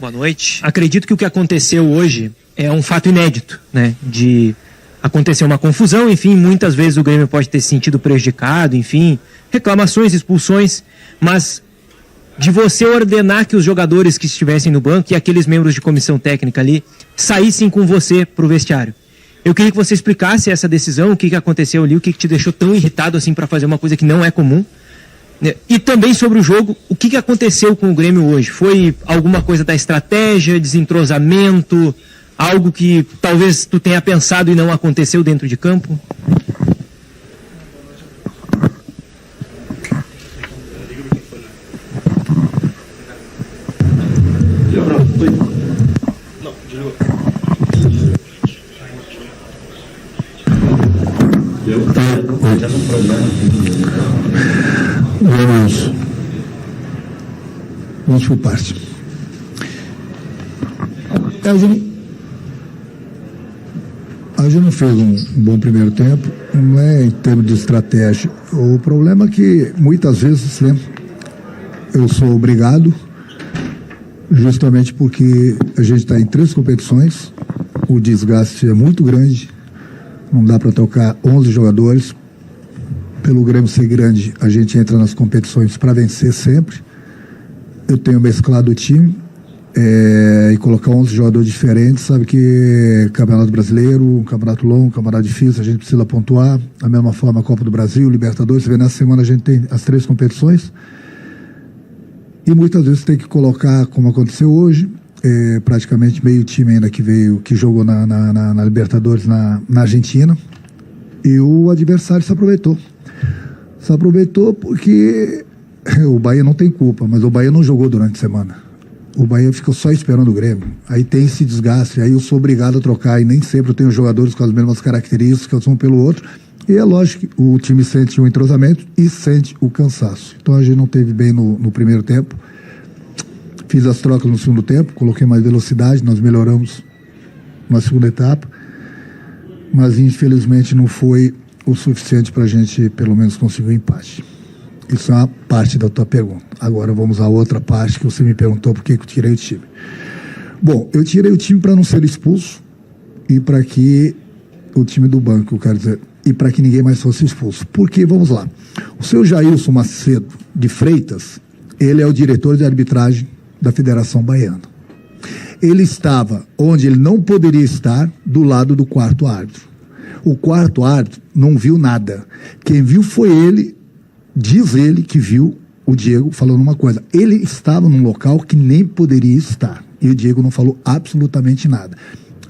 Boa noite. Acredito que o que aconteceu hoje é um fato inédito, né? De acontecer uma confusão, enfim, muitas vezes o Grêmio pode ter se sentido prejudicado, enfim, reclamações, expulsões, mas de você ordenar que os jogadores que estivessem no banco e aqueles membros de comissão técnica ali saíssem com você pro vestiário. Eu queria que você explicasse essa decisão, o que aconteceu ali, o que te deixou tão irritado assim para fazer uma coisa que não é comum. E também sobre o jogo, o que aconteceu com o Grêmio hoje? Foi alguma coisa da estratégia, desentrosamento, algo que talvez tu tenha pensado e não aconteceu dentro de campo? Vamos por parte. A gente não fez um bom primeiro tempo, não é em termos de estratégia. O problema é que muitas vezes, né, eu sou obrigado, justamente porque a gente está em 3 competições, o desgaste é muito grande, não dá para tocar 11 jogadores. Pelo Grêmio ser grande, a gente entra nas competições para vencer sempre. Eu tenho mesclado o time e colocar 11 jogadores diferentes, sabe que Campeonato Brasileiro, um campeonato longo, um campeonato difícil, a gente precisa pontuar. Da mesma forma, a Copa do Brasil, Libertadores, você vê, nessa semana a gente tem as 3 competições. E muitas vezes tem que colocar, como aconteceu hoje, praticamente meio time ainda que jogou na Libertadores na Argentina, e o adversário se aproveitou. Se aproveitou porque o Bahia não tem culpa, mas o Bahia não jogou durante a semana. O Bahia ficou só esperando o Grêmio. Aí tem esse desgaste, aí eu sou obrigado a trocar, e nem sempre eu tenho jogadores com as mesmas características um pelo outro. E é lógico que o time sente o entrosamento e sente o cansaço. Então a gente não teve bem no primeiro tempo. Fiz as trocas no segundo tempo, coloquei mais velocidade, nós melhoramos na segunda etapa. Mas infelizmente não foi o suficiente para a gente pelo menos conseguir um empate. Isso é uma parte da tua pergunta. Agora vamos à outra parte que você me perguntou por que eu tirei o time. Bom, eu tirei o time para não ser expulso e para que o time do banco, eu quero dizer, e para que ninguém mais fosse expulso. Porque, vamos lá, o seu Jailson Macedo de Freitas, ele é o diretor de arbitragem da Federação Baiana. Ele estava onde ele não poderia estar, do lado do quarto árbitro. O quarto árbitro não viu nada. Quem viu foi ele, diz ele que viu o Diego falando uma coisa. Ele estava num local que nem poderia estar. E o Diego não falou absolutamente nada.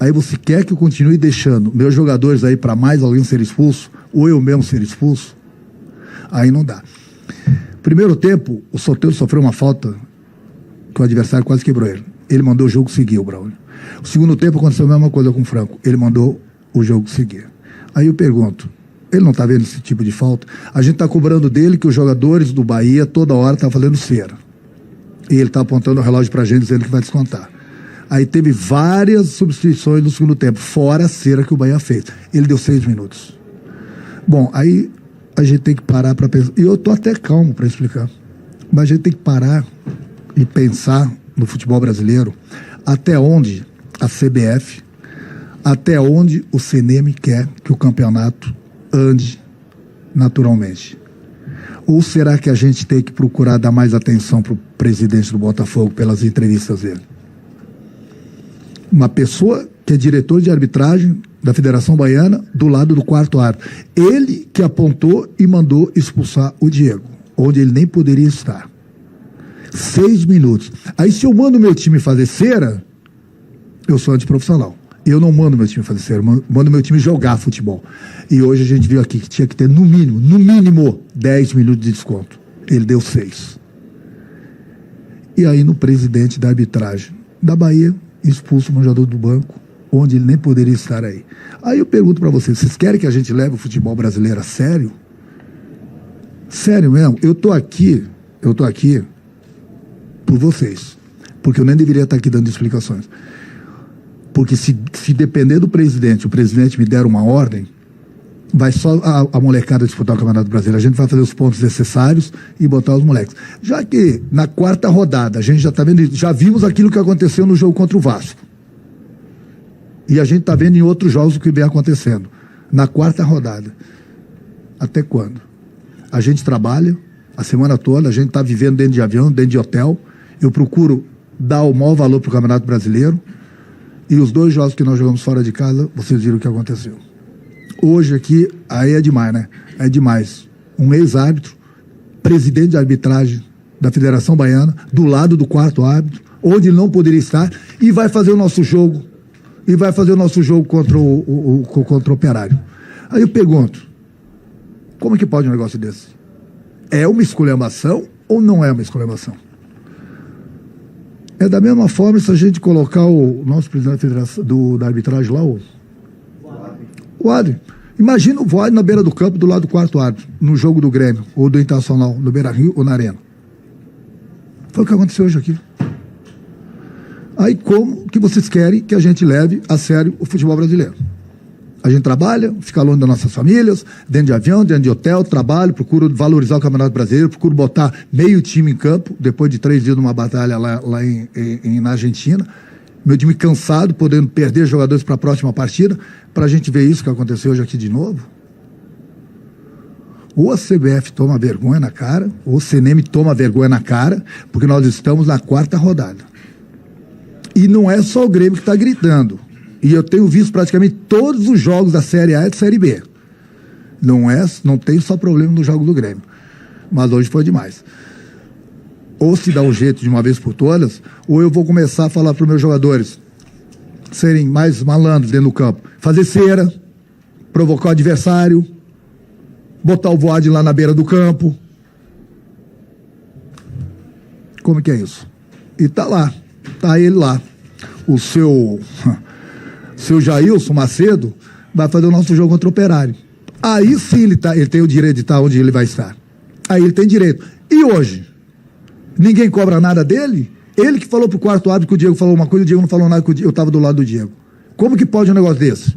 Aí você quer que eu continue deixando meus jogadores aí para mais alguém ser expulso? Ou eu mesmo ser expulso? Aí não dá. Primeiro tempo, o Soteldo sofreu uma falta que o adversário quase quebrou ele. Ele mandou o jogo seguir, o Braulio. O segundo tempo aconteceu a mesma coisa com o Franco. Ele mandou o jogo seguir. Aí eu pergunto, ele não está vendo esse tipo de falta? A gente está cobrando dele que os jogadores do Bahia toda hora estão fazendo cera. E ele está apontando o relógio para a gente dizendo que vai descontar. Aí teve várias substituições no segundo tempo, fora a cera que o Bahia fez. Ele deu 6 minutos. Bom, aí a gente tem que parar para pensar. E eu estou até calmo para explicar. Mas a gente tem que parar e pensar no futebol brasileiro até onde a CBF, até onde o CNM quer que o campeonato ande naturalmente. Ou será que a gente tem que procurar dar mais atenção para o presidente do Botafogo pelas entrevistas dele? Uma pessoa que é diretor de arbitragem da Federação Baiana do lado do quarto árbitro. Ele que apontou e mandou expulsar o Diego, onde ele nem poderia estar. 6 minutos. Aí se eu mando meu time fazer cera, eu sou antiprofissional. Eu não mando meu time fazer cera, eu mando meu time jogar futebol. E hoje a gente viu aqui que tinha que ter no mínimo 10 minutos de desconto. Ele deu 6. E aí no presidente da arbitragem da Bahia, expulso um jogador do banco, onde ele nem poderia estar aí. Aí eu pergunto para vocês querem que a gente leve o futebol brasileiro a sério? Sério mesmo? Eu tô aqui por vocês, porque eu nem deveria estar aqui dando explicações. Porque se depender do presidente, o presidente me der uma ordem, Vai só a molecada disputar o Campeonato Brasileiro. A gente vai fazer os pontos necessários e botar os moleques. Já que na quarta rodada, a gente já está vendo, já vimos aquilo que aconteceu no jogo contra o Vasco. E a gente está vendo em outros jogos o que vem acontecendo. Na quarta rodada. Até quando? A gente trabalha a semana toda, a gente está vivendo dentro de avião, dentro de hotel. Eu procuro dar o maior valor para o Campeonato Brasileiro. E os 2 jogos que nós jogamos fora de casa, vocês viram o que aconteceu. Hoje aqui, aí é demais, né? É demais. Um ex-árbitro, presidente de arbitragem da Federação Baiana, do lado do quarto árbitro, onde ele não poderia estar, e vai fazer o nosso jogo. E vai fazer o nosso jogo contra o Operário. Aí eu pergunto, como que pode um negócio desse? É uma esculhambação ou não é uma esculhambação? É da mesma forma se a gente colocar o nosso presidente da Federação da arbitragem lá, o Adri. Imagina o Voad na beira do campo, do lado do quarto árbitro, no jogo do Grêmio, ou do Internacional, no Beira-Rio ou na Arena. Foi o que aconteceu hoje aqui. Aí como que vocês querem que a gente leve a sério o futebol brasileiro? A gente trabalha, fica longe das nossas famílias, dentro de avião, dentro de hotel, trabalho, procuro valorizar o Campeonato Brasileiro, procuro botar meio time em campo, depois de 3 dias de uma batalha lá na Argentina. Meu time cansado, podendo perder jogadores para a próxima partida, para a gente ver isso que aconteceu hoje aqui de novo. Ou a CBF toma vergonha na cara, ou o CNM toma vergonha na cara, porque nós estamos na quarta rodada. E não é só o Grêmio que está gritando. E eu tenho visto praticamente todos os jogos da Série A e da Série B. Não tem só problema nos jogos do Grêmio. Mas hoje foi demais. Ou se dá um jeito de uma vez por todas, ou eu vou começar a falar para os meus jogadores serem mais malandros dentro do campo. Fazer cera, provocar o adversário, botar o Voad lá na beira do campo. Como que é isso? E tá lá, tá ele lá. O seu Jailson Macedo vai fazer o nosso jogo contra o Operário. Aí sim ele tem o direito de estar onde ele vai estar. Aí ele tem direito. E hoje? Ninguém cobra nada dele? Ele que falou pro quarto árbitro que o Diego falou uma coisa, o Diego não falou nada, que eu estava do lado do Diego. Como que pode um negócio desse?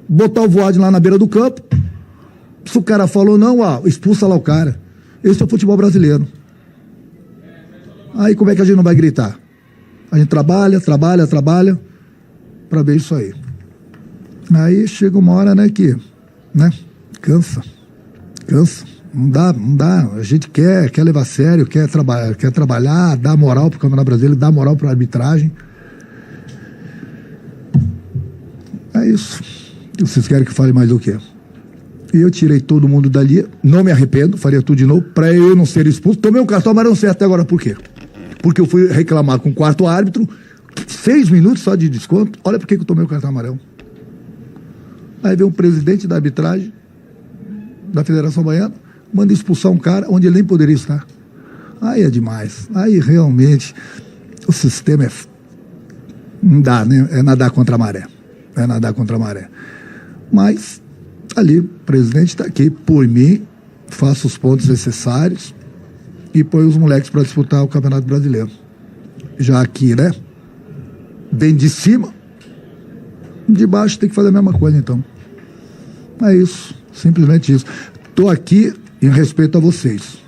Botar o Voad lá na beira do campo, se o cara falou não, expulsa lá o cara. Esse é o futebol brasileiro. Aí como é que a gente não vai gritar? A gente trabalha para ver isso aí. Aí chega uma hora, né, que, né, cansa. Não dá. A gente quer levar a sério, quer trabalhar, dar moral pro Campeonato Brasileiro, dar moral pra arbitragem. É isso. Vocês querem que eu fale mais o quê? E eu tirei todo mundo dali, não me arrependo, faria tudo de novo, pra eu não ser expulso. Tomei um cartão amarelo, não sei até agora por quê. Porque eu fui reclamar com o quarto árbitro, 6 minutos só de desconto, olha por que eu tomei o cartão amarelo. Aí vem o presidente da arbitragem da Federação Baiana, manda expulsar um cara onde ele nem poderia estar. Aí é demais. Aí realmente o sistema não dá, né? É nadar contra a maré. Mas ali o presidente está aqui por mim, faço os pontos necessários e põe os moleques para disputar o Campeonato Brasileiro. Já aqui, né? Vem de cima, de baixo tem que fazer a mesma coisa, então. É isso, simplesmente isso. Estou aqui em respeito a vocês,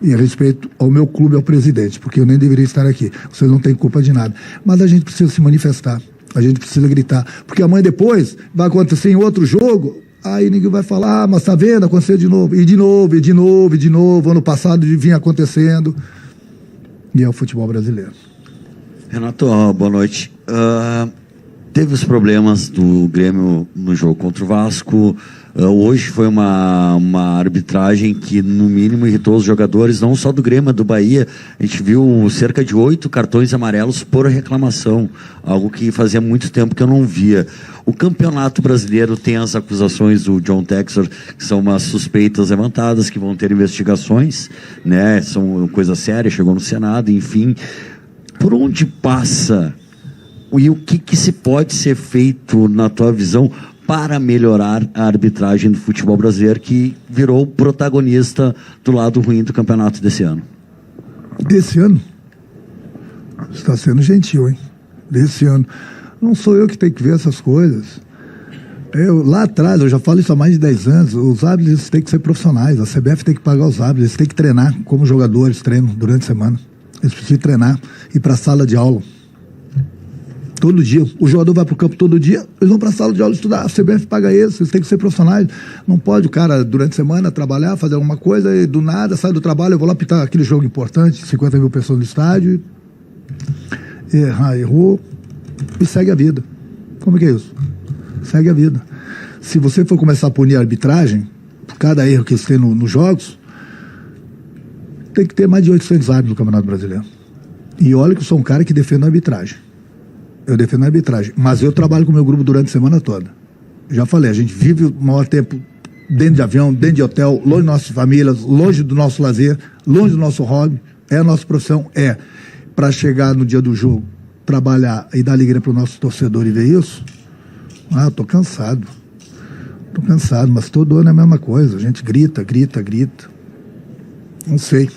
em respeito ao meu clube, ao presidente, porque eu nem deveria estar aqui. Vocês não têm culpa de nada. Mas a gente precisa se manifestar, a gente precisa gritar, porque amanhã depois vai acontecer em outro jogo, aí ninguém vai falar, mas tá vendo, aconteceu de novo, e de novo, ano passado vinha acontecendo, e é o futebol brasileiro. Renato, boa noite. Teve os problemas do Grêmio no jogo contra o Vasco. Hoje foi uma arbitragem que, no mínimo, irritou os jogadores, não só do Grêmio, mas do Bahia. A gente viu cerca de 8 cartões amarelos por reclamação, algo que fazia muito tempo que eu não via. O Campeonato Brasileiro tem as acusações do John Textor, que são umas suspeitas levantadas, que vão ter investigações, né? São coisa séria, chegou no Senado, enfim. Por onde passa? E o que se pode ser feito, na tua visão, para melhorar a arbitragem do futebol brasileiro, que virou protagonista do lado ruim do campeonato desse ano? Desse ano? Você está sendo gentil, hein? Desse ano. Não sou eu que tenho que ver essas coisas. Lá atrás, eu já falo isso há mais de 10 anos, os árbitros têm que ser profissionais, a CBF tem que pagar os árbitros, eles têm que treinar como jogadores treinam durante a semana. Eles precisam treinar, ir para a sala de aula. Todo dia. O jogador vai para o campo todo dia, eles vão para a sala de aula estudar. A CBF paga eles têm que ser profissionais. Não pode o cara, durante a semana, trabalhar, fazer alguma coisa e do nada sai do trabalho, eu vou lá pitar aquele jogo importante, 50 mil pessoas no estádio, errou e segue a vida. Como é que é isso? Segue a vida. Se você for começar a punir a arbitragem, por cada erro que eles têm nos jogos, tem que ter mais de 800 árbitros no Campeonato Brasileiro. E olha que eu sou um cara que defende a arbitragem. Eu defendo a arbitragem, mas eu trabalho com o meu grupo durante a semana toda. Já falei, a gente vive o maior tempo dentro de avião, dentro de hotel, longe de nossas famílias, longe do nosso lazer, longe do nosso hobby. É a nossa profissão, para chegar no dia do jogo, trabalhar e dar alegria para o nosso torcedor e ver isso. Eu tô cansado, mas todo ano é a mesma coisa, a gente grita. Não sei.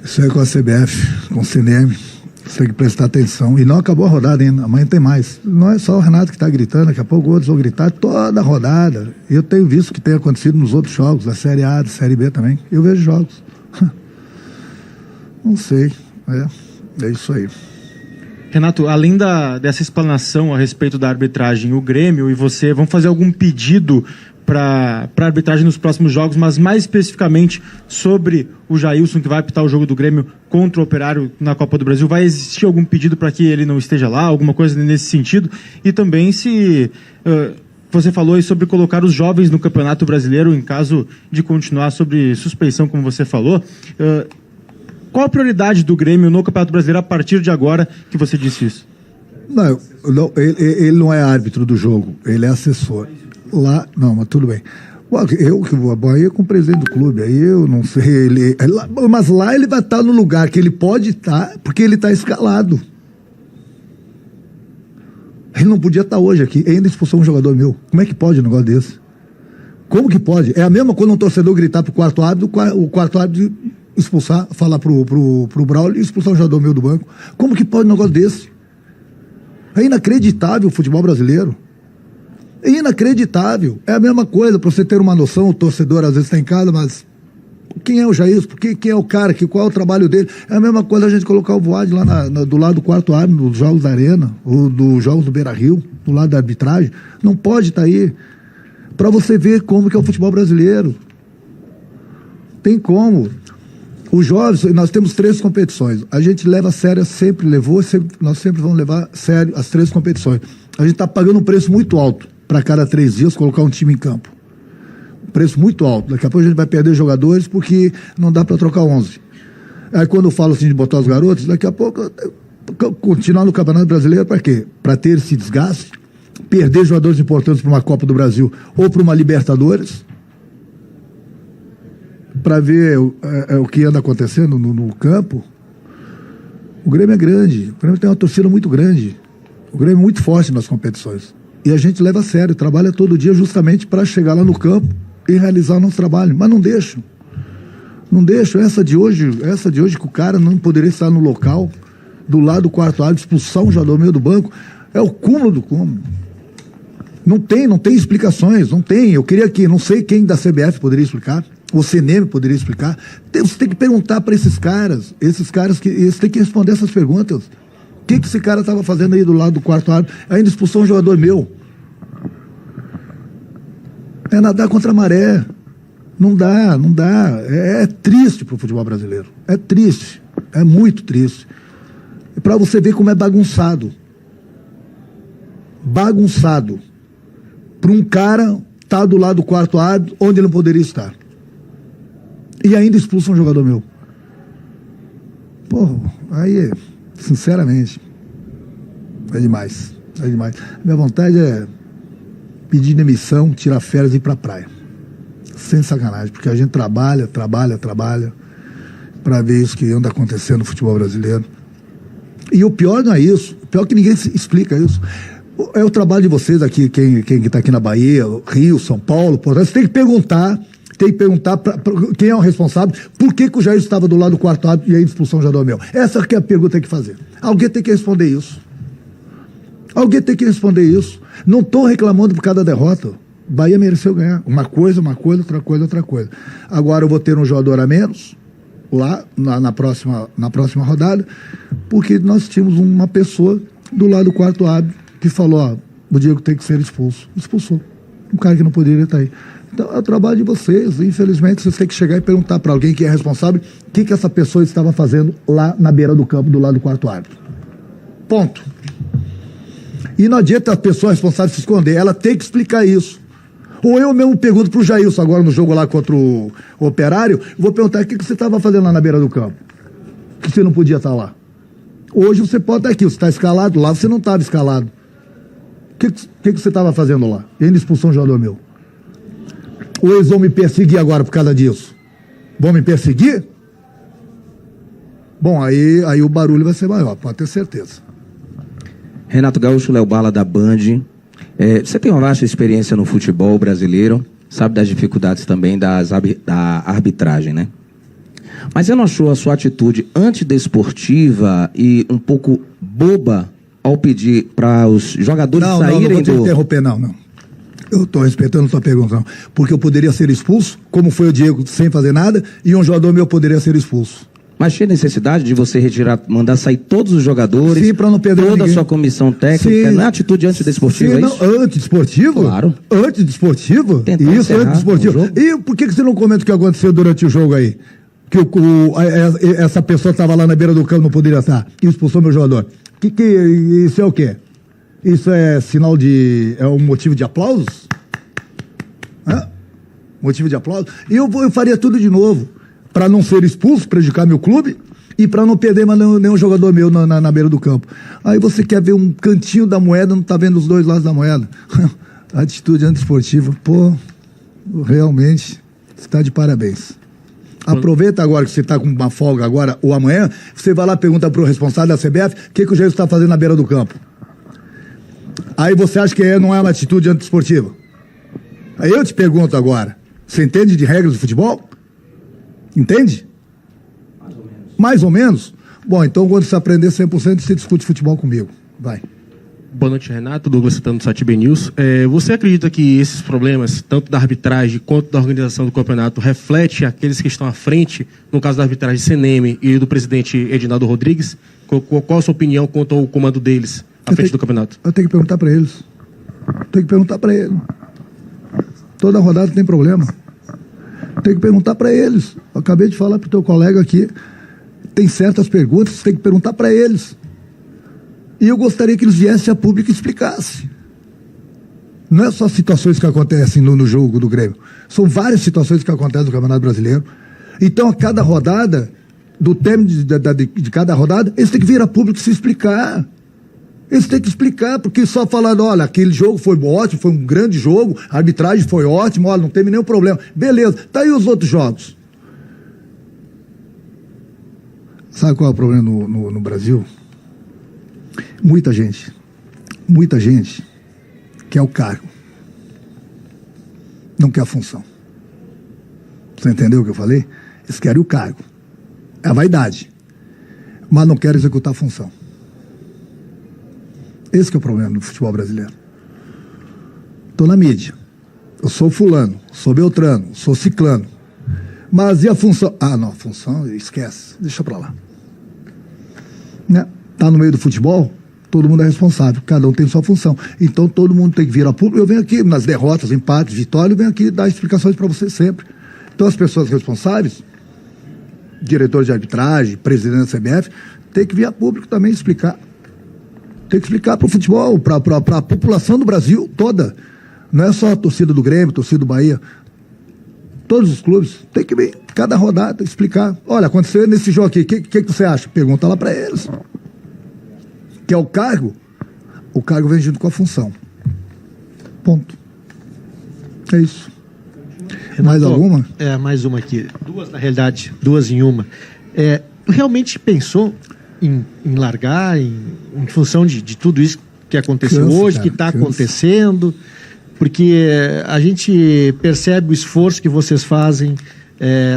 Isso é com a CBF, com o CNM. Você tem que prestar atenção. E não acabou a rodada ainda. Amanhã tem mais. Não é só o Renato que está gritando. Daqui a pouco outros vão gritar toda a rodada. Eu tenho visto que tem acontecido nos outros jogos, da Série A, da Série B também. Eu vejo jogos. Não sei. É isso aí. Renato, além dessa explanação a respeito da arbitragem, o Grêmio e você vão fazer algum pedido para a arbitragem nos próximos jogos, mas mais especificamente sobre o Jailson, que vai apitar o jogo do Grêmio contra o Operário na Copa do Brasil. Vai existir algum pedido para que ele não esteja lá, alguma coisa nesse sentido? E também se você falou aí sobre colocar os jovens no Campeonato Brasileiro em caso de continuar sobre suspeição, como você falou. Qual a prioridade do Grêmio no Campeonato Brasileiro a partir de agora que você disse isso? Não, ele não é árbitro do jogo, ele é assessor. Lá, não, mas tudo bem. Eu que vou aí com o presidente do clube, aí eu não sei, mas lá ele vai estar no lugar que ele pode estar, porque ele está escalado. Ele não podia estar hoje aqui, ainda expulsou um jogador meu. Como é que pode um negócio desse? Como que pode? É a mesma coisa um torcedor gritar pro quarto árbitro, o quarto árbitro expulsar, falar pro Braulio e expulsar um jogador meu do banco. Como que pode um negócio desse? É inacreditável o futebol brasileiro. É inacreditável. É a mesma coisa, para você ter uma noção, o torcedor às vezes está em casa, mas quem é o Jailson? Quem é o cara? Qual é o trabalho dele? É a mesma coisa a gente colocar o Voad lá do lado do quarto árbitro, dos jogos da Arena, ou dos jogos do Beira-Rio, do lado da arbitragem. Não pode estar aí. Para você ver como que é o futebol brasileiro. Tem como. Os jovens, nós temos 3 competições. A gente leva a sério, sempre levou, nós sempre vamos levar a sério as 3 competições. A gente está pagando um preço muito alto para cada 3 dias colocar um time em campo. Um preço muito alto. Daqui a pouco a gente vai perder jogadores porque não dá para trocar 11. Aí quando eu falo assim de botar os garotos, daqui a pouco continuar no Campeonato Brasileiro para quê? Para ter esse desgaste, perder jogadores importantes para uma Copa do Brasil ou para uma Libertadores, para ver o que anda acontecendo no campo. O Grêmio é grande, o Grêmio tem uma torcida muito grande, o Grêmio é muito forte nas competições. E a gente leva a sério, trabalha todo dia justamente para chegar lá no campo e realizar o nosso trabalho. Mas não deixo. Não deixo. Essa de hoje que o cara não poderia estar no local, do lado do quarto árbitro, expulsar um jogador meio do banco, é o cúmulo do cúmulo. Não tem explicações, não tem. Eu queria que, não sei quem da CBF poderia explicar, o CNM poderia explicar. Você tem que perguntar para esses caras que eles têm que responder essas perguntas. O que esse cara estava fazendo aí do lado do quarto árbitro? Ainda expulsou um jogador meu. É nadar contra a maré. Não dá. É triste pro futebol brasileiro. É triste. É muito triste. E para você ver como é bagunçado. Bagunçado. Para um cara estar do lado do quarto árbitro, onde ele não poderia estar. E ainda expulsa um jogador meu. Pô, aí, sinceramente, é demais. É demais. Minha vontade é pedir demissão, tirar férias e ir pra praia. Sem sacanagem, porque a gente trabalha para ver isso que anda acontecendo no futebol brasileiro. E o pior não é isso. O pior é que ninguém explica isso. É o trabalho de vocês aqui, quem está aqui na Bahia, Rio, São Paulo, Portugal. Você tem que perguntar pra quem é o responsável, por que o Jair estava do lado do quarto árbitro e a expulsão já do meu. Essa que é a pergunta que tem que fazer. Alguém tem que responder isso. Alguém tem que responder isso. Não estou reclamando por cada derrota. Bahia mereceu ganhar. Uma coisa, outra coisa. Agora eu vou ter um jogador a menos lá na próxima rodada, porque nós tínhamos uma pessoa do lado do quarto árbitro que falou, ó, o Diego tem que ser expulso. Expulsou. Um cara que não poderia estar aí. Então é o trabalho de vocês. Infelizmente, vocês têm que chegar e perguntar para alguém que é responsável o que essa pessoa estava fazendo lá na beira do campo, do lado do quarto árbitro. Ponto. E não adianta a pessoa responsável se esconder. Ela tem que explicar isso. Ou eu mesmo pergunto pro Jailson agora no jogo lá contra o Operário, vou perguntar o que você estava fazendo lá na beira do campo. Que você não podia estar lá. Hoje você pode estar aqui, você está escalado, lá você não estava escalado. O que você estava fazendo lá? E ainda expulsou um jogador meu. Ou eles vão me perseguir agora por causa disso? Vão me perseguir? Bom, aí o barulho vai ser maior, pode ter certeza. Renato Gaúcho, Léo Bala da Band. Você tem uma vasta experiência no futebol brasileiro, sabe das dificuldades também da arbitragem, né? Mas você não achou a sua atitude antidesportiva e um pouco boba ao pedir para os jogadores saírem não vou te interromper, não. Eu estou respeitando a sua pergunta, não. Porque eu poderia ser expulso, como foi o Diego sem fazer nada, e um jogador meu poderia ser expulso. Mas tinha necessidade de você retirar, mandar sair todos os jogadores, sim, para não perder toda ninguém. A sua comissão técnica, sim. Não é atitude antidesportiva, sim, é isso? Não, antidesportiva? Claro. Antidesportiva? Tentar isso, antidesportiva. E por que você não comenta o que aconteceu durante o jogo aí? Que essa pessoa estava lá na beira do campo, não poderia estar, e expulsou meu jogador. Isso é o quê? Isso é sinal de... é um motivo de aplausos? Motivo de aplausos? E eu faria tudo de novo, para não ser expulso, prejudicar meu clube, e para não perder mais nenhum jogador meu na beira do campo. Aí você quer ver um cantinho da moeda, não está vendo os dois lados da moeda. Atitude antiesportiva. Pô, realmente, você está de parabéns. Aproveita agora que você está com uma folga agora, ou amanhã, você vai lá e pergunta para o responsável da CBF o que o Jesus está fazendo na beira do campo. Aí você acha que não é uma atitude antiesportiva? Aí eu te pergunto agora, você entende de regras do futebol? Entende? Mais ou menos? Bom, então quando você aprender 100%, você discute futebol comigo. Vai. Boa noite, Renato. Douglas Citano do Sat-B News. Você acredita que esses problemas, tanto da arbitragem quanto da organização do campeonato, refletem aqueles que estão à frente, no caso da arbitragem CNM e do presidente Edinaldo Rodrigues? Qual a sua opinião quanto ao comando deles à frente do campeonato? Eu tenho que perguntar para eles. Toda rodada tem problema. Tem que perguntar para eles. Eu acabei de falar para o teu colega aqui. Tem certas perguntas, você tem que perguntar para eles. E eu gostaria que eles viessem a público e explicassem. Não é só situações que acontecem no jogo do Grêmio. São várias situações que acontecem no Campeonato Brasileiro. Então, a cada rodada, do término de cada rodada, eles têm que vir a público e se explicar. Eles têm que explicar, porque só falando, olha, aquele jogo foi ótimo, foi um grande jogo, a arbitragem foi ótima, olha, não teve nenhum problema. Beleza, tá aí os outros jogos. Sabe qual é o problema no Brasil? Muita gente quer o cargo, não quer a função. Você entendeu o que eu falei? Eles querem o cargo, é a vaidade, mas não querem executar a função. Esse que é o problema do futebol brasileiro. Estou na mídia, eu sou fulano, sou beltrano, sou ciclano, mas e a função? Ah, não, a função, esquece, deixa pra lá. Né? Tá no meio do futebol, todo mundo é responsável, cada um tem sua função. Então todo mundo tem que vir a público. Eu venho aqui nas derrotas, empates, vitórias, eu venho aqui dar explicações para vocês sempre. Então as pessoas responsáveis, diretor de arbitragem, presidente da CBF, tem que vir a público também explicar. Tem que explicar para o futebol, para a população do Brasil toda. Não é só a torcida do Grêmio, a torcida do Bahia. Todos os clubes, tem que vir, cada rodada, explicar. Olha, aconteceu nesse jogo aqui, o que você acha? Pergunta lá para eles. Que é o cargo vem junto com a função. Ponto. É isso. Renato, mais alguma? Mais uma aqui. Duas, na realidade, duas em uma. Realmente pensou em largar em função de tudo isso que aconteceu hoje, que está acontecendo? Porque a gente percebe o esforço que vocês fazem,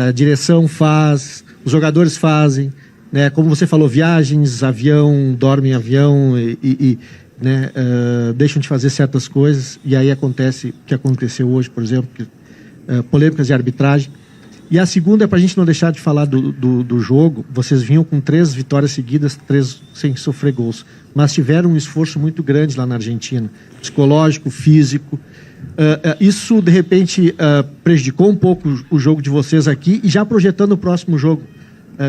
a direção faz, os jogadores fazem, né? Como você falou, viagens, avião, dorme em avião e né, deixam de fazer certas coisas e aí acontece o que aconteceu hoje, por exemplo, polêmicas de arbitragem. E a segunda é para a gente não deixar de falar do jogo. Vocês vinham com 3 vitórias seguidas, 3 sem sofrer gols, mas tiveram um esforço muito grande lá na Argentina, psicológico, físico. Isso, de repente, prejudicou um pouco o jogo de vocês aqui. E já projetando o próximo jogo,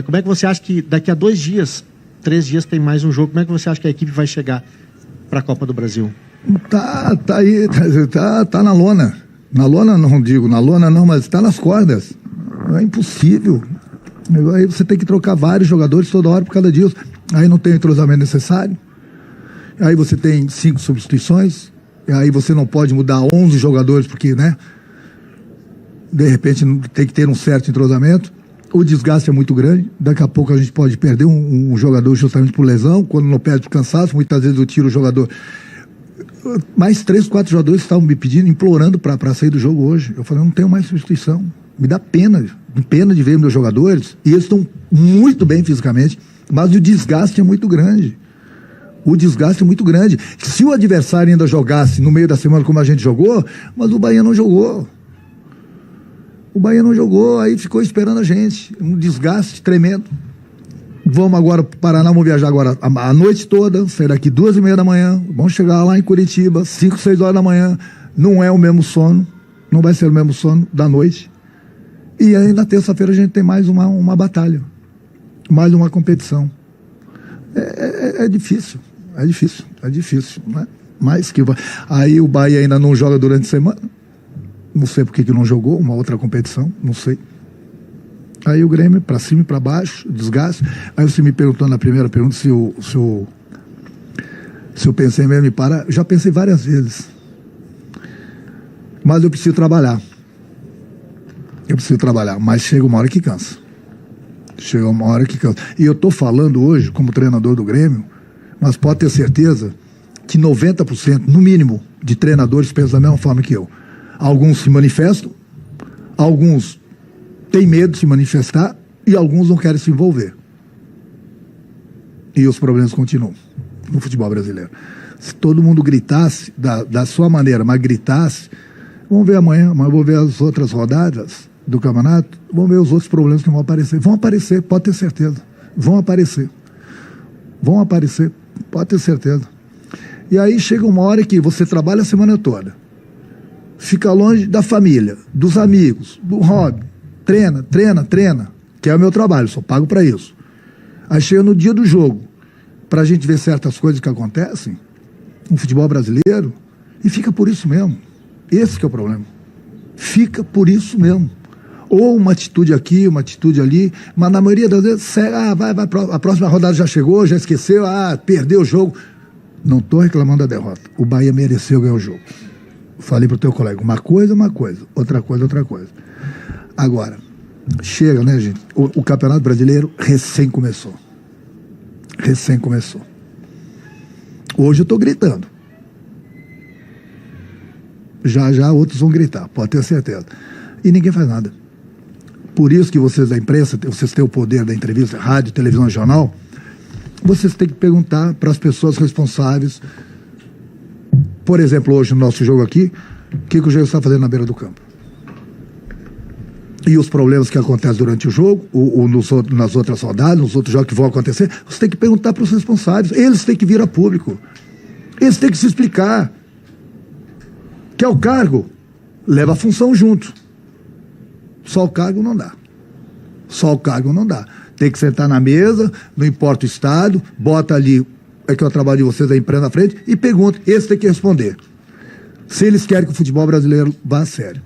como é que você acha que daqui a 2 dias, 3 dias tem mais um jogo, como é que você acha que a equipe vai chegar para a Copa do Brasil? Tá aí, tá na lona. Na lona não digo, na lona não, mas tá nas cordas. É impossível. Aí você tem que trocar vários jogadores toda hora por causa disso. Aí não tem o entrosamento necessário. Aí você tem 5 substituições. Aí você não pode mudar 11 jogadores porque, né? De repente tem que ter um certo entrosamento. O desgaste é muito grande. Daqui a pouco a gente pode perder um jogador justamente por lesão. Quando não perde por cansaço, muitas vezes eu tiro o jogador. Mais 3, 4 jogadores estavam me pedindo, implorando para sair do jogo hoje. Eu falei, eu não tenho mais substituição. Me dá pena de ver meus jogadores. E eles estão muito bem fisicamente, mas o desgaste é muito grande. O desgaste é muito grande. Se o adversário ainda jogasse no meio da semana como a gente jogou, mas o Bahia não jogou. O Bahia não jogou, aí ficou esperando a gente. Um desgaste tremendo. Vamos agora para o Paraná, vamos viajar agora a noite toda, sair daqui 2h30 da manhã, vamos chegar lá em Curitiba, 5, 6 horas da manhã. Não é o mesmo sono, não vai ser o mesmo sono da noite. E aí na terça-feira a gente tem mais uma batalha, mais uma competição. É difícil, né? Mas que vai. Aí o Bahia ainda não joga durante a semana, não sei por que não jogou, uma outra competição, não sei. Aí o Grêmio para cima e para baixo, desgaste. Aí você me perguntou na primeira pergunta se eu pensei mesmo em parar. Já pensei várias vezes. Mas eu preciso trabalhar. Mas chega uma hora que cansa. E eu estou falando hoje como treinador do Grêmio, mas pode ter certeza que 90%, no mínimo, de treinadores pensam da mesma forma que eu. Alguns se manifestam, alguns têm medo de se manifestar e alguns não querem se envolver. E os problemas continuam no futebol brasileiro. Se todo mundo gritasse da sua maneira, mas gritasse, vamos ver amanhã eu vou ver as outras rodadas do campeonato, vamos ver os outros problemas que vão aparecer. Vão aparecer, pode ter certeza. Vão aparecer, pode ter certeza. E aí chega uma hora que você trabalha a semana toda, fica longe da família, dos amigos, do hobby, treina, que é o meu trabalho, só pago para isso. Aí chega no dia do jogo, para a gente ver certas coisas que acontecem no futebol brasileiro, e fica por isso mesmo. Esse que é o problema. Fica por isso mesmo. Ou uma atitude aqui, uma atitude ali, mas na maioria das vezes, vai, a próxima rodada já chegou, já esqueceu, perdeu o jogo. Não estou reclamando da derrota. O Bahia mereceu ganhar o jogo. Falei pro teu colega, uma coisa, outra coisa. Agora, chega, né, gente? O Campeonato Brasileiro recém começou. Hoje eu estou gritando. Já outros vão gritar, pode ter certeza. E ninguém faz nada. Por isso que vocês da imprensa, vocês têm o poder da entrevista, rádio, televisão e jornal, vocês têm que perguntar para as pessoas responsáveis. Por exemplo, hoje no nosso jogo aqui, o que o Diego está fazendo na beira do campo? E os problemas que acontecem durante o jogo, nas outras rodadas, nos outros jogos que vão acontecer, você tem que perguntar para os responsáveis. Eles têm que vir a público. Eles têm que se explicar. Quer o cargo? Leva a função junto. Só o cargo não dá. Tem que sentar na mesa, não importa o estado, bota ali, é que é o trabalho de vocês, a imprensa na frente, e pergunta. Esse tem que responder. Se eles querem que o futebol brasileiro vá a sério.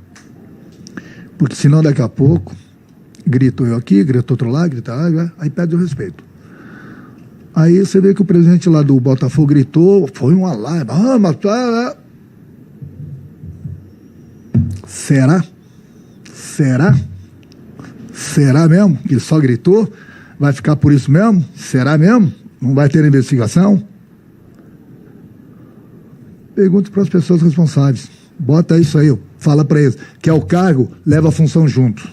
Porque senão daqui a pouco, grito eu aqui, grito outro lá, grita lá, aí perde o respeito. Aí você vê que o presidente lá do Botafogo gritou, foi um alarme, Será mesmo? Ele só gritou? Vai ficar por isso mesmo? Será mesmo? Não vai ter investigação? Pergunte para as pessoas responsáveis. Bota isso aí, fala para eles. Quer o cargo? Leva a função junto.